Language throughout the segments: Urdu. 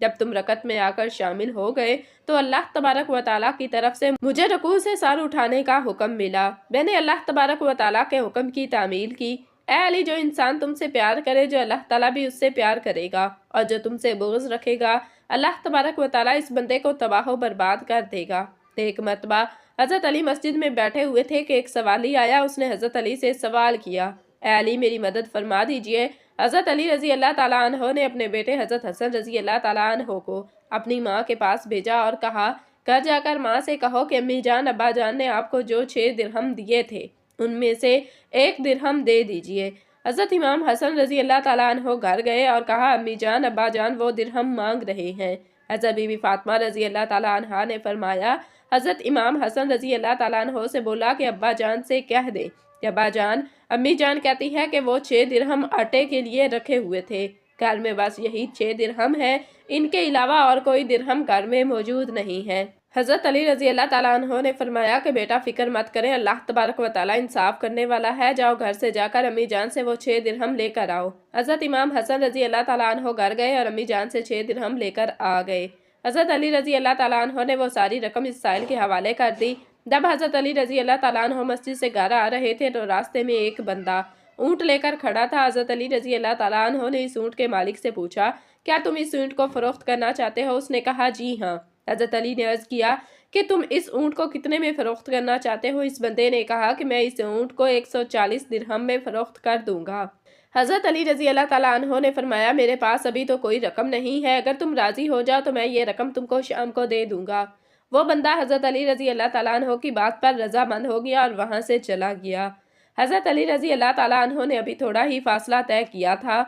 جب تم رکعت میں آ کر شامل ہو گئے تو اللہ تبارک و تعالیٰ کی طرف سے مجھے رکوع سے سر اٹھانے کا حکم ملا۔ میں نے اللہ تبارک و تعالیٰ کے حکم کی تعمیل کی۔ اے علی، جو انسان تم سے پیار کرے جو اللہ تعالیٰ بھی اس سے پیار کرے گا، اور جو تم سے بغض رکھے گا اللہ تبارک و تعالیٰ اس بندے کو تباہ و برباد کر دے گا۔ ایک مرتبہ حضرت علی مسجد میں بیٹھے ہوئے تھے کہ ایک سوالی آیا، اس نے حضرت علی سے سوال کیا، اے علی میری مدد فرما دیجئے۔ حضرت علی رضی اللہ تعالیٰ عنہ نے اپنے بیٹے حضرت حسن رضی اللہ تعالیٰ عنہ کو اپنی ماں کے پاس بھیجا اور کہا، گھر جا کر ماں سے کہو کہ امی جان ابا جان نے آپ کو جو 6 درہم دیے تھے ان میں سے 1 درہم دے دیجئے۔ حضرت امام حسن رضی اللہ تعالیٰ عنہ گھر گئے اور کہا، امی جان ابا جان وہ درہم مانگ رہے ہیں۔ حضرت بی بی فاطمہ رضی اللہ تعالیٰ عنہ نے فرمایا، حضرت امام حسن رضی اللہ تعالیٰ عنہ سے بولا کہ ابا جان سے کہہ دے کہ ابا جان امی جان کہتی ہے کہ وہ 6 درہم آٹے کے لیے رکھے ہوئے تھے، گھر میں بس یہی 6 درہم ہے، ان کے علاوہ اور کوئی درہم گھر میں موجود نہیں ہے۔ حضرت علی رضی اللہ تعالیٰ عنہ نے فرمایا کہ بیٹا فکر مت کریں، اللہ تبارک و تعالیٰ انصاف کرنے والا ہے، جاؤ گھر سے جا کر امی جان سے وہ 6 درہم لے کر آؤ۔ حضرت امام حسن رضی اللہ تعالیٰ عنہ گھر گئے اور امی جان سے 6 درہم لے کر آ گئے۔ حضرت علی رضی اللہ تعالیٰ عنہ نے وہ ساری رقم اس سائل کے حوالے کر دی۔ جب حضرت علی رضی اللہ تعالیٰ عنہ مسجد سے گھر آ رہے تھے تو راستے میں ایک بندہ اونٹ لے کر کھڑا تھا۔ حضرت علی رضی اللہ تعالیٰ عنہ نے اس اونٹ کے مالک سے پوچھا، کیا تم اس اونٹ کو فروخت کرنا چاہتے ہو؟ اس نے کہا، جی ہاں۔ حضرت علی نے عرض کیا کہ تم اس اونٹ کو کتنے میں فروخت کرنا چاہتے ہو؟ اس بندے نے کہا کہ میں اس اونٹ کو 140 درہم میں فروخت کر دوں گا۔ حضرت علی رضی اللہ تعالیٰ عنہ نے فرمایا، میرے پاس ابھی تو کوئی رقم نہیں ہے، اگر تم راضی ہو جاؤ تو میں یہ رقم تم کو شام کو دے دوں گا۔ وہ بندہ حضرت علی رضی اللہ تعالیٰ عنہ کی بات پر رضامند ہو گیا اور وہاں سے چلا گیا۔ حضرت علی رضی اللہ تعالیٰ عنہ نے ابھی تھوڑا ہی فاصلہ طے کیا تھا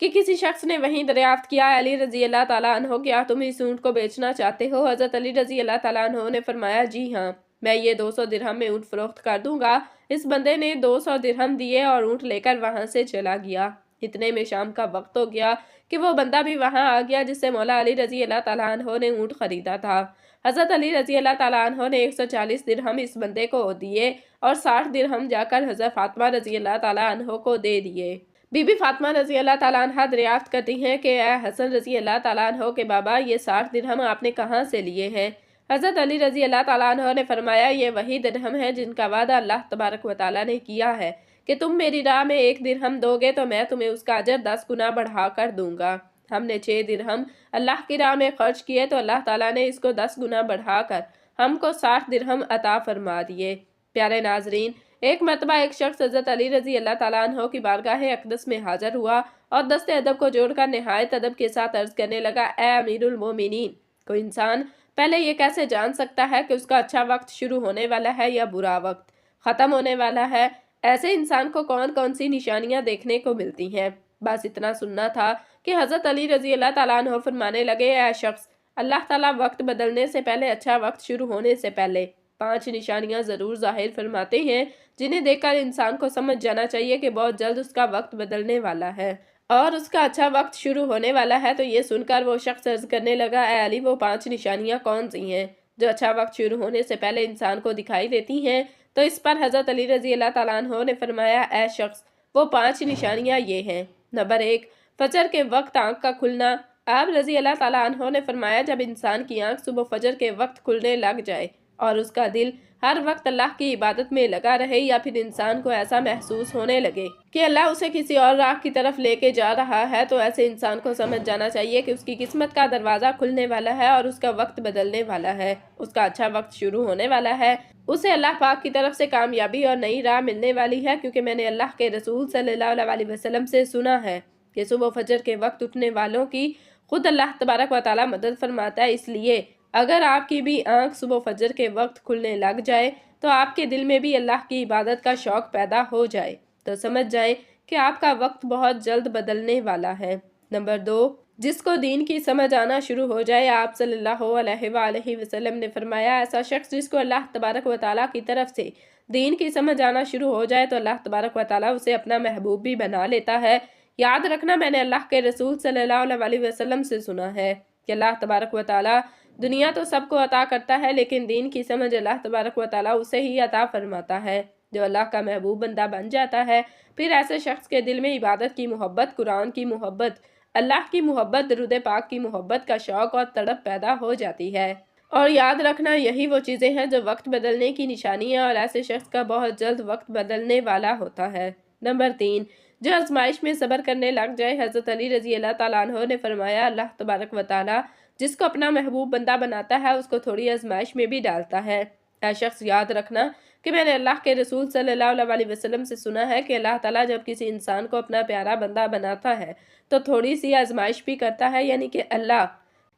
کہ کسی شخص نے وہیں دریافت کیا، علی رضی اللہ تعالیٰ عنہ کیا تم اس اونٹ کو بیچنا چاہتے ہو؟ حضرت علی رضی اللہ تعالیٰ عنہ نے فرمایا، جی ہاں، میں یہ 200 درہم میں اونٹ فروخت کر دوں گا۔ اس بندے نے 200 درہم دیے اور اونٹ لے کر وہاں سے چلا گیا۔ اتنے میں شام کا وقت ہو گیا کہ وہ بندہ بھی وہاں آ گیا جس سے مولا علی رضی اللہ تعالیٰ عنہ نے اونٹ خریدا تھا۔ حضرت علی رضی اللہ تعالیٰ عنہ نے 140 درہم اس بندے کو دیے اور 60 درہم جا کر حضرت فاطمہ رضی اللہ تعالیٰ عنہ کو دے دیے۔ بی بی فاطمہ رضی اللہ تعالیٰ عنہ دریافت کرتی ہیں کہ اے حسن رضی اللہ تعالیٰ عنہ کے بابا، یہ 60 درہم آپ نے کہاں سے لیے ہیں؟ حضرت علی رضی اللہ تعالیٰ عنہ نے فرمایا، یہ وہی درہم ہیں جن کا وعدہ اللہ تبارک و تعالیٰ نے کیا ہے کہ تم میری راہ میں 1 درہم دو گے تو میں تمہیں اس کا اجر 10 گنا بڑھا کر دوں گا۔ ہم نے 6 درہم اللہ کی راہ میں خرچ کیے تو اللہ تعالیٰ نے اس کو 10 گنا بڑھا کر ہم کو 60 درہم عطا فرما دیے۔ پیارے ناظرین، ایک مرتبہ ایک شخص حضرت علی رضی اللہ تعالیٰ عنہ کی بارگاہ اقدس میں حاضر ہوا اور دست ادب کو جوڑ کر نہایت ادب کے ساتھ عرض کرنے لگا، اے امیر المومنین، کوئی انسان پہلے یہ کیسے جان سکتا ہے کہ اس کا اچھا وقت شروع ہونے والا ہے یا برا وقت ختم ہونے والا ہے؟ ایسے انسان کو کون کون سی نشانیاں دیکھنے کو ملتی ہیں؟ بس اتنا سننا تھا کہ حضرت علی رضی اللہ تعالیٰ عنہ فرمانے لگے، اے شخص، اللہ تعالیٰ وقت بدلنے سے پہلے، اچھا وقت شروع ہونے سے پہلے 5 نشانیاں ضرور ظاہر فرماتے ہیں جنہیں دیکھ کر انسان کو سمجھ جانا چاہیے کہ بہت جلد اس کا وقت بدلنے والا ہے اور اس کا اچھا وقت شروع ہونے والا ہے۔ تو یہ سن کر وہ شخص عرض کرنے لگا، اے علی، وہ 5 نشانیاں کون سی ہیں جو اچھا وقت شروع ہونے سے پہلے انسان کو دکھائی دیتی ہیں؟ تو اس پر حضرت علی رضی اللہ تعالیٰ عنہ نے فرمایا، اے شخص، وہ 5 نشانیاں یہ ہیں۔ نمبر 1، فجر کے وقت آنکھ کا کھلنا۔ آپ رضی اللہ تعالیٰ عنہ نے فرمایا، جب انسان کی آنکھ صبح فجر کے وقت کھلنے لگ جائے اور اس کا دل ہر وقت اللہ کی عبادت میں لگا رہے، یا پھر انسان کو ایسا محسوس ہونے لگے کہ اللہ اسے کسی اور راہ کی طرف لے کے جا رہا ہے، تو ایسے انسان کو سمجھ جانا چاہیے کہ اس کی قسمت کا دروازہ کھلنے والا ہے اور اس کا وقت بدلنے والا ہے، اس کا اچھا وقت شروع ہونے والا ہے، اسے اللہ پاک کی طرف سے کامیابی اور نئی راہ ملنے والی ہے، کیونکہ میں نے اللہ کے رسول صلی اللہ علیہ وسلم سے سنا ہے کہ صبح فجر کے وقت اٹھنے والوں کی خود اللہ تبارک و تعالیٰ مدد فرماتا ہے۔ اس لیے اگر آپ کی بھی آنکھ صبح فجر کے وقت کھلنے لگ جائے تو آپ کے دل میں بھی اللہ کی عبادت کا شوق پیدا ہو جائے، تو سمجھ جائیں کہ آپ کا وقت بہت جلد بدلنے والا ہے۔ نمبر 2، جس کو دین کی سمجھ آنا شروع ہو جائے۔ آپ صلی اللہ علیہ وآلہ وسلم نے فرمایا، ایسا شخص جس کو اللہ تبارک و تعالیٰ کی طرف سے دین کی سمجھ آنا شروع ہو جائے تو اللہ تبارک و تعالیٰ اسے اپنا محبوب بھی بنا لیتا ہے۔ یاد رکھنا، میں نے اللہ کے رسول صلی اللہ علیہ وسلم سے سنا ہے کہ اللہ تبارک و تعالیٰ دنیا تو سب کو عطا کرتا ہے، لیکن دین کی سمجھ اللہ تبارک و تعالیٰ اسے ہی عطا فرماتا ہے جو اللہ کا محبوب بندہ بن جاتا ہے۔ پھر ایسے شخص کے دل میں عبادت کی محبت، قرآن کی محبت، اللہ کی محبت, درود پاک کی محبت کا شوق اور تڑپ پیدا ہو جاتی ہے۔ اور یاد رکھنا یہی وہ چیزیں ہیں جو وقت بدلنے کی نشانی ہیں اور ایسے شخص کا بہت جلد وقت بدلنے والا ہوتا ہے۔ نمبر 3، جو آزمائش میں صبر کرنے لگ جائے۔ حضرت علی رضی اللہ تعالیٰ عنہ نے فرمایا، اللہ تبارک و تعالیٰ جس کو اپنا محبوب بندہ بناتا ہے اس کو تھوڑی آزمائش میں بھی ڈالتا ہے۔ اے شخص یاد رکھنا کہ میں نے اللہ کے رسول صلی اللہ علیہ وسلم سے سنا ہے کہ اللہ تعالیٰ جب کسی انسان کو اپنا پیارا بندہ بناتا ہے تو تھوڑی سی آزمائش بھی کرتا ہے، یعنی کہ اللہ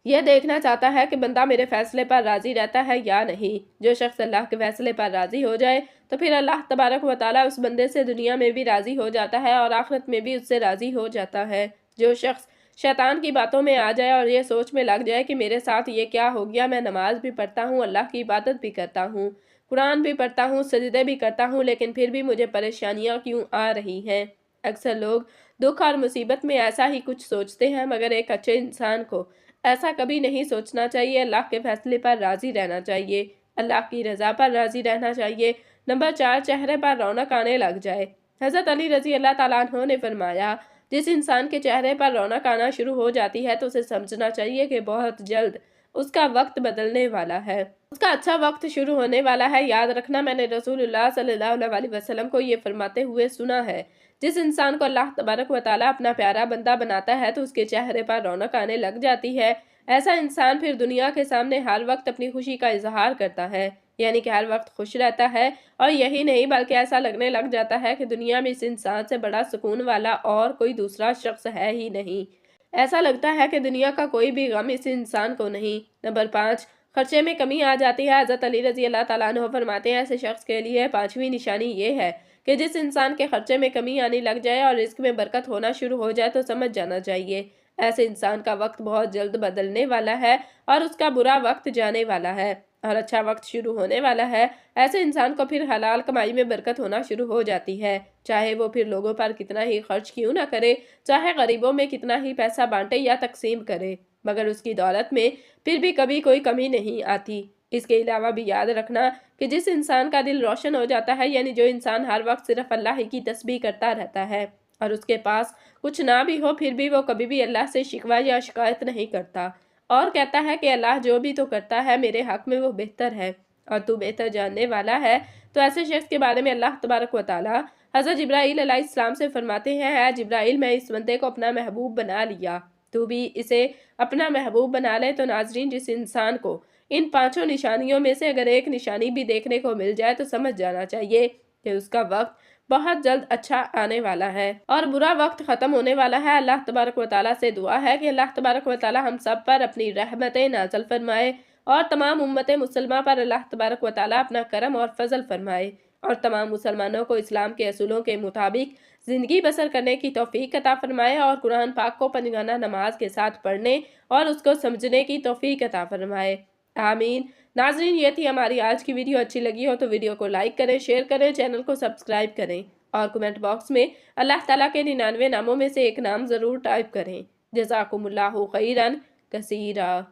یہ دیکھنا چاہتا ہے کہ بندہ میرے فیصلے پر راضی رہتا ہے یا نہیں۔ جو شخص اللہ کے فیصلے پر راضی ہو جائے تو پھر اللہ تبارک و تعالیٰ اس بندے سے دنیا میں بھی راضی ہو جاتا ہے اور آخرت میں بھی اس سے راضی ہو جاتا ہے۔ جو شخص شیطان کی باتوں میں آ جائے اور یہ سوچ میں لگ جائے کہ میرے ساتھ یہ کیا ہو گیا، میں نماز بھی پڑھتا ہوں، اللہ کی عبادت بھی کرتا ہوں، قرآن بھی پڑھتا ہوں، سجدے بھی کرتا ہوں، لیکن پھر بھی مجھے پریشانیاں کیوں آ رہی ہیں۔ اکثر لوگ دکھ اور مصیبت میں ایسا ہی کچھ سوچتے ہیں، مگر ایک اچھے انسان کو ایسا کبھی نہیں سوچنا چاہیے۔ اللہ کے فیصلے پر راضی رہنا چاہیے، اللہ کی رضا پر راضی رہنا چاہیے۔ نمبر 4، چہرے پر رونق آنے لگ جائے۔ حضرت علی رضی اللہ تعالیٰ عنہ نے فرمایا، جس انسان کے چہرے پر رونق آنا شروع ہو جاتی ہے تو اسے سمجھنا چاہیے کہ بہت جلد اس کا وقت بدلنے والا ہے، اس کا اچھا وقت شروع ہونے والا ہے۔ یاد رکھنا میں نے رسول اللہ صلی اللہ علیہ وسلم کو یہ فرماتے ہوئے سنا ہے، جس انسان کو اللہ تبارک و تعالیٰ اپنا پیارا بندہ بناتا ہے تو اس کے چہرے پر رونق آنے لگ جاتی ہے۔ ایسا انسان پھر دنیا کے سامنے ہر وقت اپنی خوشی کا اظہار کرتا ہے، یعنی کہ ہر وقت خوش رہتا ہے، اور یہی نہیں بلکہ ایسا لگنے لگ جاتا ہے کہ دنیا میں اس انسان سے بڑا سکون والا اور کوئی دوسرا شخص ہے ہی نہیں۔ ایسا لگتا ہے کہ دنیا کا کوئی بھی غم اس انسان کو نہیں۔ نمبر 5، خرچے میں کمی آ جاتی ہے۔ حضرت علی رضی اللہ تعالیٰ عنہ فرماتے ہیں، ایسے شخص کے لیے 5ویں نشانی یہ ہے کہ جس انسان کے خرچے میں کمی آنے لگ جائے اور رزق میں برکت ہونا شروع ہو جائے تو سمجھ جانا چاہیے ایسے انسان کا وقت بہت جلد بدلنے والا ہے اور اس کا برا وقت جانے والا ہے اور اچھا وقت شروع ہونے والا ہے۔ ایسے انسان کو پھر حلال کمائی میں برکت ہونا شروع ہو جاتی ہے، چاہے وہ پھر لوگوں پر کتنا ہی خرچ کیوں نہ کرے، چاہے غریبوں میں کتنا ہی پیسہ بانٹے یا تقسیم کرے، مگر اس کی دولت میں پھر بھی کبھی کوئی کمی نہیں آتی۔ اس کے علاوہ بھی یاد رکھنا کہ جس انسان کا دل روشن ہو جاتا ہے، یعنی جو انسان ہر وقت صرف اللہ ہی کی تسبیح کرتا رہتا ہے اور اس کے پاس کچھ نہ بھی ہو پھر بھی وہ کبھی بھی اللہ سے شکوہ یا شکایت نہیں کرتا اور کہتا ہے کہ اللہ جو بھی تو کرتا ہے میرے حق میں وہ بہتر ہے اور تو بہتر جاننے والا ہے، تو ایسے شخص کے بارے میں اللہ تبارک و تعالیٰ حضرت جبرائیل علیہ السلام سے فرماتے ہیں، اے جبرائیل میں اس بندے کو اپنا محبوب بنا لیا، تو بھی اسے اپنا محبوب بنا لے۔ تو ناظرین، جس انسان کو ان 5 نشانیوں میں سے اگر ایک نشانی بھی دیکھنے کو مل جائے تو سمجھ جانا چاہیے کہ اس کا وقت بہت جلد اچھا آنے والا ہے اور برا وقت ختم ہونے والا ہے۔ اللہ تبارک و تعالیٰ سے دعا ہے کہ اللہ تبارک و تعالیٰ ہم سب پر اپنی رحمتیں نازل فرمائے اور تمام امت مسلمہ پر اللہ تبارک و تعالیٰ اپنا کرم اور فضل فرمائے اور تمام مسلمانوں کو اسلام کے اصولوں کے مطابق زندگی بسر کرنے کی توفیق عطا فرمائے اور قرآن پاک کو پنجگانہ نماز کے ساتھ پڑھنے اور اس کو سمجھنے کی توفیق عطا فرمائے، آمین۔ ناظرین، یہ تھی ہماری آج کی ویڈیو۔ اچھی لگی ہو تو ویڈیو کو لائک کریں، شیئر کریں، چینل کو سبسکرائب کریں اور کمنٹ باکس میں اللہ تعالیٰ کے 99 ناموں میں سے ایک نام ضرور ٹائپ کریں۔ جزاکم اللہ خیرا کثیرا۔